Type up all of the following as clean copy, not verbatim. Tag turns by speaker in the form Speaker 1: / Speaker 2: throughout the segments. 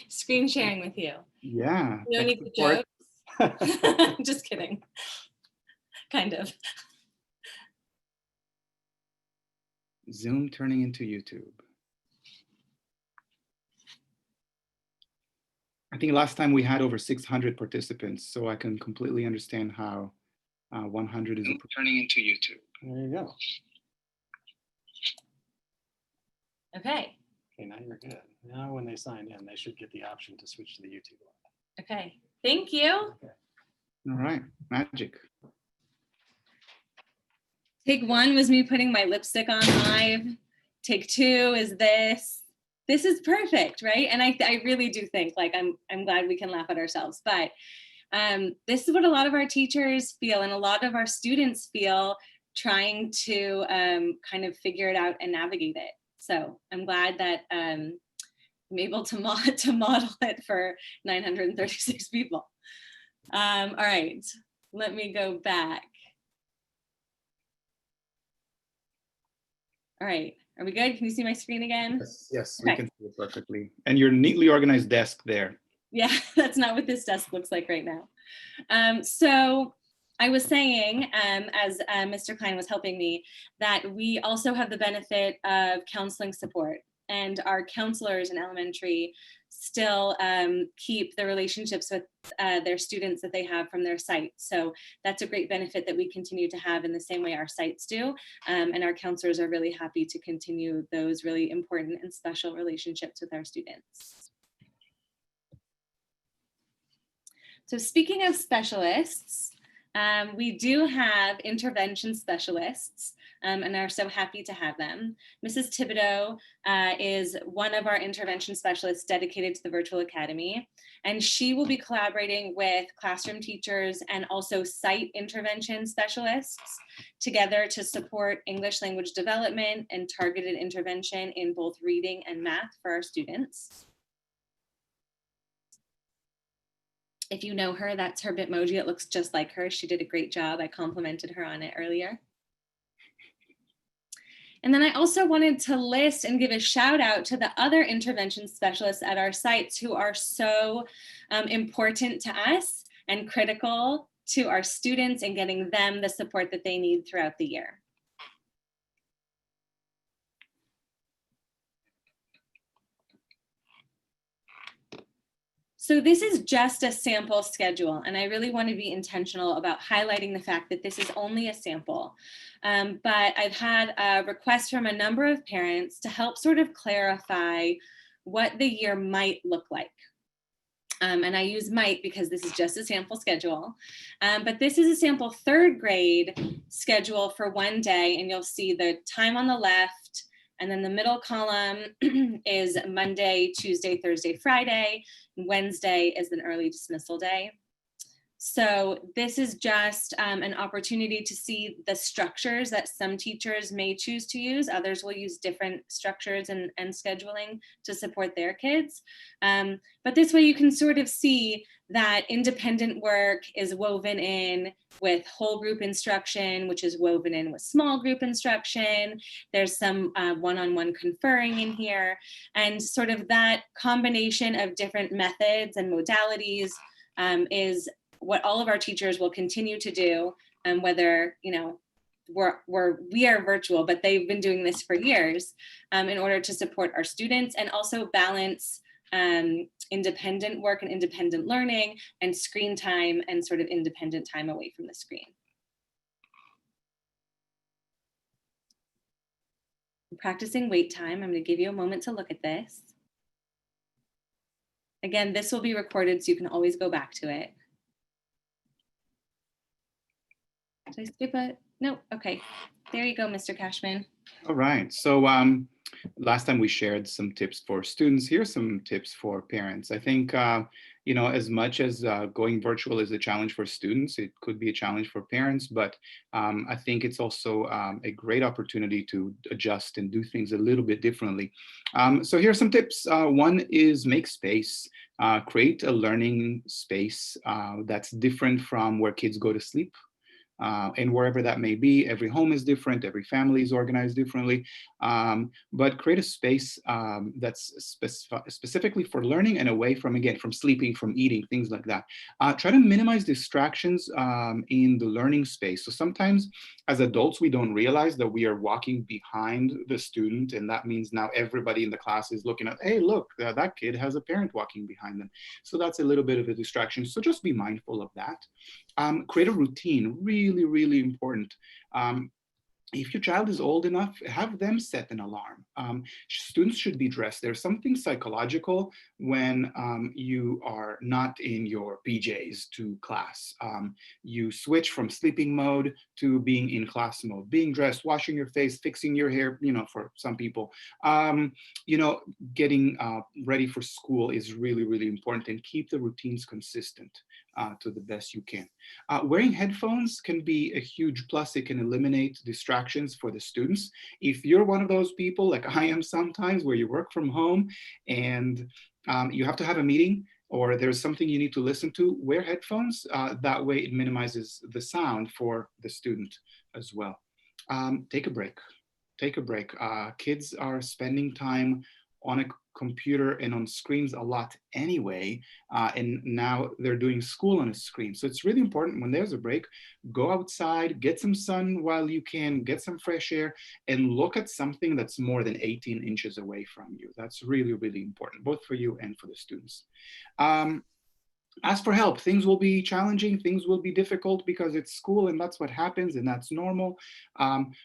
Speaker 1: screen sharing with you.
Speaker 2: Yeah.
Speaker 1: No need for jokes. Just kidding. Kind of.
Speaker 2: Zoom turning into YouTube. I think last time we had over 600 participants, so I can completely understand how 100 is turning into YouTube.
Speaker 3: There you go.
Speaker 1: Okay.
Speaker 3: Okay, now you're good. Now when they sign in, they should get the option to switch to the YouTube one.
Speaker 1: Okay. Thank you.
Speaker 3: Okay.
Speaker 2: All right, magic.
Speaker 1: Take one was me putting my lipstick on live. Take two is this. This is perfect, right? And I really do think, like, I'm glad we can laugh at ourselves, but this is what a lot of our teachers feel and a lot of our students feel trying to kind of figure it out and navigate it. So I'm glad that I'm able to model it for 936 people. All right, let me go back. All right, are we good? Can you see my screen again?
Speaker 2: Yes,
Speaker 1: Okay.
Speaker 2: we can see it perfectly. And your neatly organized desk there.
Speaker 1: Yeah, that's not what this desk looks like right now. So I was saying, as Mr. Klein was helping me, that we also have the benefit of counseling support, and our counselors in elementary still keep the relationships with their students that they have from their site. So that's a great benefit that we continue to have in the same way our sites do. And our counselors are really happy to continue those really important and special relationships with our students. So speaking of specialists, we do have intervention specialists and are so happy to have them. Mrs. Thibodeau is one of our intervention specialists dedicated to the Virtual Academy, and she will be collaborating with classroom teachers and also site intervention specialists together to support English language development and targeted intervention in both reading and math for our students. If you know her, that's her Bitmoji. It looks just like her. She did a great job. I complimented her on it earlier. And then I also wanted to list and give a shout out to the other intervention specialists at our sites who are so important to us and critical to our students and getting them the support that they need throughout the year. So this is just a sample schedule, and I really want to be intentional about highlighting the fact that this is only a sample. But I've had a request from a number of parents to help sort of clarify what the year might look like. And I use might because this is just a sample schedule. But this is a sample third grade schedule for one day, and you'll see the time on the left, and then the middle column is Monday, Tuesday, Thursday, Friday. Wednesday is an early dismissal day. So this is just an opportunity to see the structures that some teachers may choose to use. Others will use different structures and scheduling to support their kids. But this way you can sort of see that independent work is woven in with whole group instruction, which is woven in with small group instruction. There's some one-on-one conferring in here, and sort of that combination of different methods and modalities is what all of our teachers will continue to do, whether, you know, we are virtual, but they've been doing this for years in order to support our students and also balance independent work and independent learning and screen time and sort of independent time away from the screen. Practicing wait time. I'm going to give you a moment to look at this. Again, this will be recorded so you can always go back to it. Did I skip it? No, okay. There you go, Mr. Cashman.
Speaker 2: All right, so last time we shared some tips for students. Here's some tips for parents. I think, you know, as much as going virtual is a challenge for students, it could be a challenge for parents, but I think it's also a great opportunity to adjust and do things a little bit differently. So here's some tips. One is make space. Create a learning space that's different from where kids go to sleep. and wherever that may be. Every home is different, every family is organized differently, but create a space that's specifically for learning and away from, again, from sleeping, from eating, things like that. Try to minimize distractions in the learning space. So sometimes as adults, we don't realize that we are walking behind the student, and that means now everybody in the class is looking at, hey, look, that kid has a parent walking behind them. So that's a little bit of a distraction. So just be mindful of that. Create a routine, really, really important. If your child is old enough, have them set an alarm. Students should be dressed. There's something psychological when you are not in your PJs to class. You switch from sleeping mode to being in class mode, being dressed, washing your face, fixing your hair, for some people. Getting ready for school is really, really important, and keep the routines consistent to the best you can. Wearing headphones can be a huge plus. It can eliminate distractions for the students. If you're one of those people, like I am sometimes, where you work from home and you have to have a meeting, or there's something you need to listen to, wear headphones. That way it minimizes the sound for the student as well. Take a break. Take a break. Kids are spending time on a computer and on screens a lot anyway, and now they're doing school on a screen. So it's really important, when there's a break, go outside, get some sun while you can, get some fresh air, and look at something that's more than 18 inches away from you. That's really, really important, both for you and for the students. Ask for help. Things will be challenging, things will be difficult, because it's school and that's what happens, and that's normal.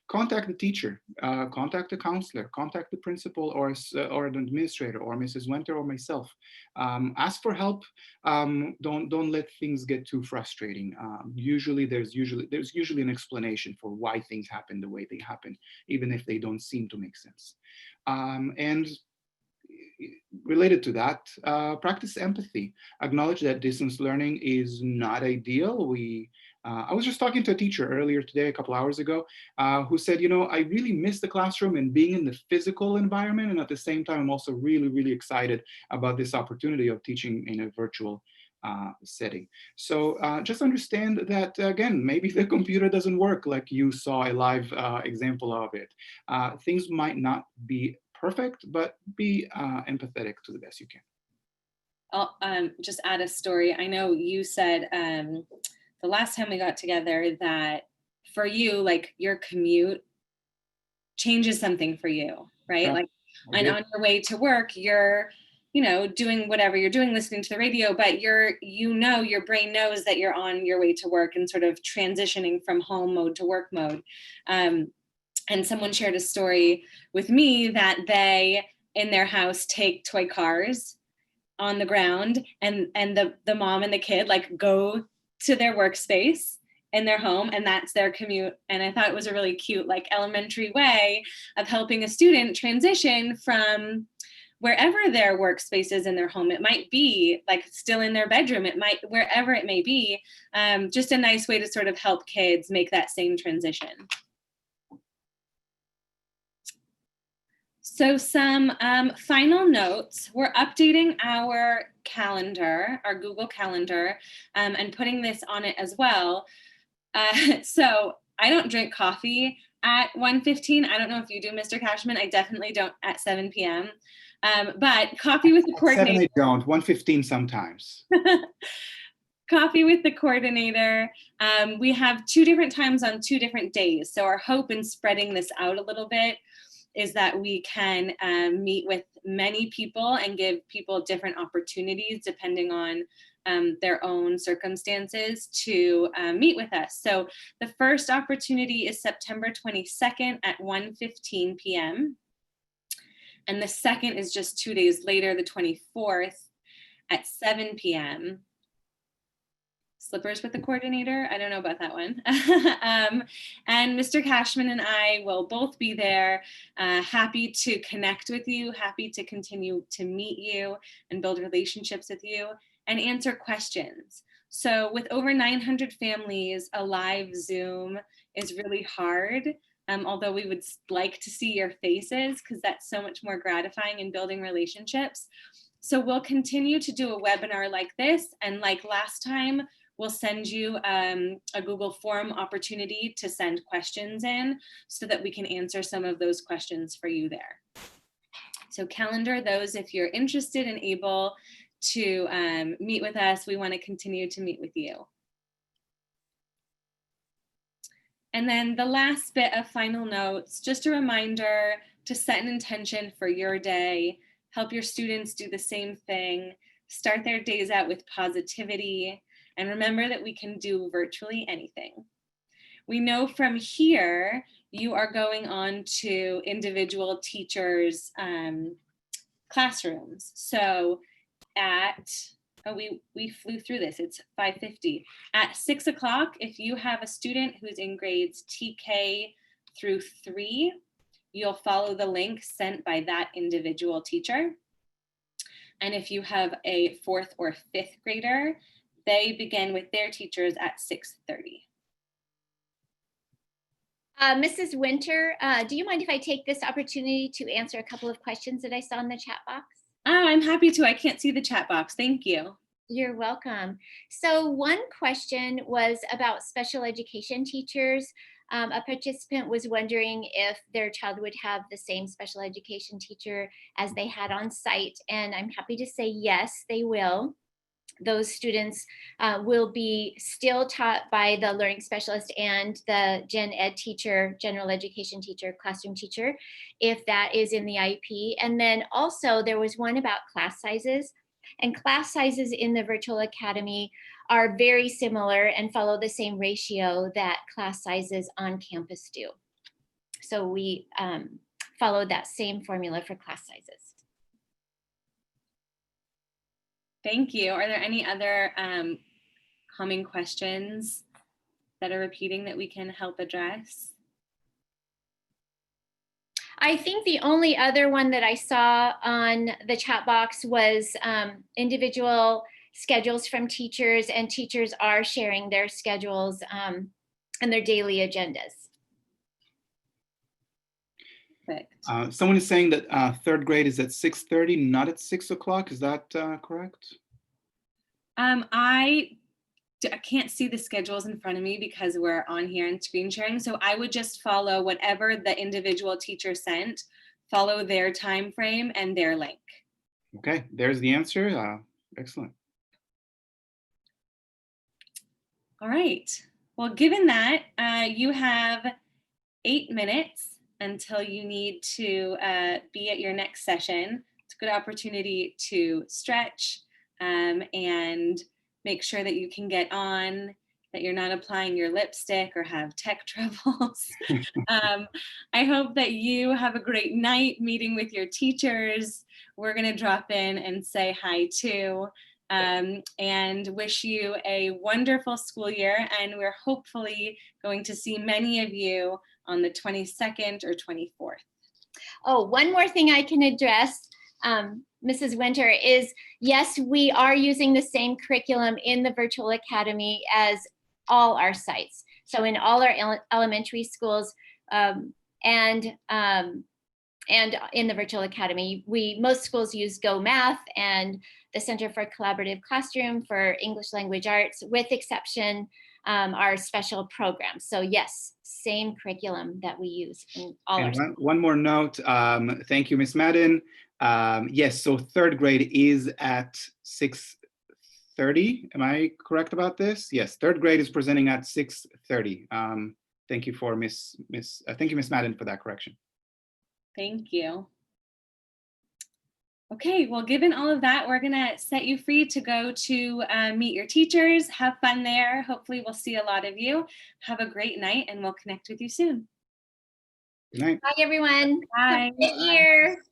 Speaker 2: Contact the teacher, contact the counselor, contact the principal or an administrator, or Mrs. Winter or myself. Ask for help. Don't let things get too frustrating. There's usually an explanation for why things happen the way they happen, even if they don't seem to make sense. And related to that, practice empathy. Acknowledge that distance learning is not ideal. I was just talking to a teacher earlier today, a couple hours ago, who said, I really miss the classroom and being in the physical environment. And at the same time, I'm also really, really excited about this opportunity of teaching in a virtual setting. So just understand that, again, maybe the computer doesn't work like you saw a live example of it. Things might not be perfect, but be empathetic to the best you can.
Speaker 1: I'll just add a story. I know you said the last time we got together that for you, like, your commute changes something for you, right?
Speaker 2: Yeah,
Speaker 1: Like, and on your way to work, you're doing whatever you're doing, listening to the radio, but your brain knows that you're on your way to work and sort of transitioning from home mode to work mode. And someone shared a story with me that they, in their house, take toy cars on the ground, and the mom and the kid like go to their workspace in their home, and that's their commute. And I thought it was a really cute, like, elementary way of helping a student transition from wherever their workspace is in their home. It might be like still in their bedroom, it might, wherever it may be, just a nice way to sort of help kids make that same transition. So some final notes. We're updating our calendar, our Google Calendar, and putting this on it as well. So I don't drink coffee at 1:15. I don't know if you do, Mr. Cashman. I definitely don't at 7 p.m. But coffee with the coordinator.
Speaker 2: 7 I don't, 1:15 sometimes.
Speaker 1: Coffee with the coordinator. We have 2 different times on 2 different days. So our hope in spreading this out a little bit is that we can meet with many people and give people different opportunities depending on their own circumstances to meet with us. So the first opportunity is September 22nd at 1:15 p.m. And the second is just 2 days later, the 24th at 7 p.m. Slippers with the coordinator. I don't know about that one. And Mr. Cashman and I will both be there, happy to connect with you, happy to continue to meet you and build relationships with you and answer questions. So with over 900 families, a live Zoom is really hard. Although we would like to see your faces, because that's so much more gratifying in building relationships. So we'll continue to do a webinar like this. And like last time, we'll send you a Google form opportunity to send questions in so that we can answer some of those questions for you there. So calendar those if you're interested and able to meet with us. We want to continue to meet with you. And then the last bit of final notes, just a reminder to set an intention for your day, help your students do the same thing, start their days out with positivity, and remember that we can do virtually anything. We know from here, you are going on to individual teachers' classrooms. So at, we flew through this, it's 5:50. At 6 o'clock, if you have a student who's in grades TK through 3, you'll follow the link sent by that individual teacher. And if you have a 4th or 5th grader, they begin with their teachers at 6:30.
Speaker 4: Mrs. Winter, do you mind if I take this opportunity to answer a couple of questions that I saw in the chat box?
Speaker 1: Oh, I'm happy to. I can't see the chat box. Thank you.
Speaker 4: You're welcome. So one question was about special education teachers. A participant was wondering if their child would have the same special education teacher as they had on site, and I'm happy to say yes, they will. Those students will be still taught by the learning specialist and the gen ed teacher, general education teacher, classroom teacher, if that is in the IEP. And then also there was one about class sizes, and class sizes in the virtual academy are very similar and follow the same ratio that class sizes on campus do. So we follow that same formula for class sizes.
Speaker 1: Thank you. Are there any other common questions that are repeating that we can help address?
Speaker 4: I think the only other one that I saw on the chat box was individual schedules from teachers, and teachers are sharing their schedules and their daily agendas.
Speaker 1: Perfect.
Speaker 2: Someone is saying that 3rd grade is at 6:30, not at 6 o'clock. Is that correct?
Speaker 1: I can't see the schedules in front of me because we're on here and screen sharing. So I would just follow whatever the individual teacher sent, follow their time frame and their link.
Speaker 2: Okay, there's the answer. Excellent.
Speaker 1: All right. Well, given that, you have 8 minutes until you need to be at your next session. It's a good opportunity to stretch and make sure that you can get on, that you're not applying your lipstick or have tech troubles. I hope that you have a great night meeting with your teachers. We're gonna drop in and say hi too, and wish you a wonderful school year. And we're hopefully going to see many of you on the 22nd or 24th.
Speaker 4: Oh, one more thing I can address, Mrs. Winter, is yes, we are using the same curriculum in the virtual academy as all our sites. So in all our elementary schools and in the virtual academy, most schools use Go Math and the Center for Collaborative Classroom for English Language Arts, with exception our special programs. So yes, same curriculum that we use in all our schools.
Speaker 2: One more note. Thank you, Ms. Madden. Yes, so 3rd grade is at 6:30. Am I correct about this? Yes, 3rd grade is presenting at 6:30. Thank you for thank you, Ms. Madden, for that correction.
Speaker 1: Thank you. Okay, well, given all of that, we're gonna set you free to go to meet your teachers, have fun there. Hopefully we'll see a lot of you. Have a great night and we'll connect with you soon.
Speaker 2: Good night.
Speaker 4: Bye, everyone.
Speaker 1: Bye.
Speaker 4: Have a good year.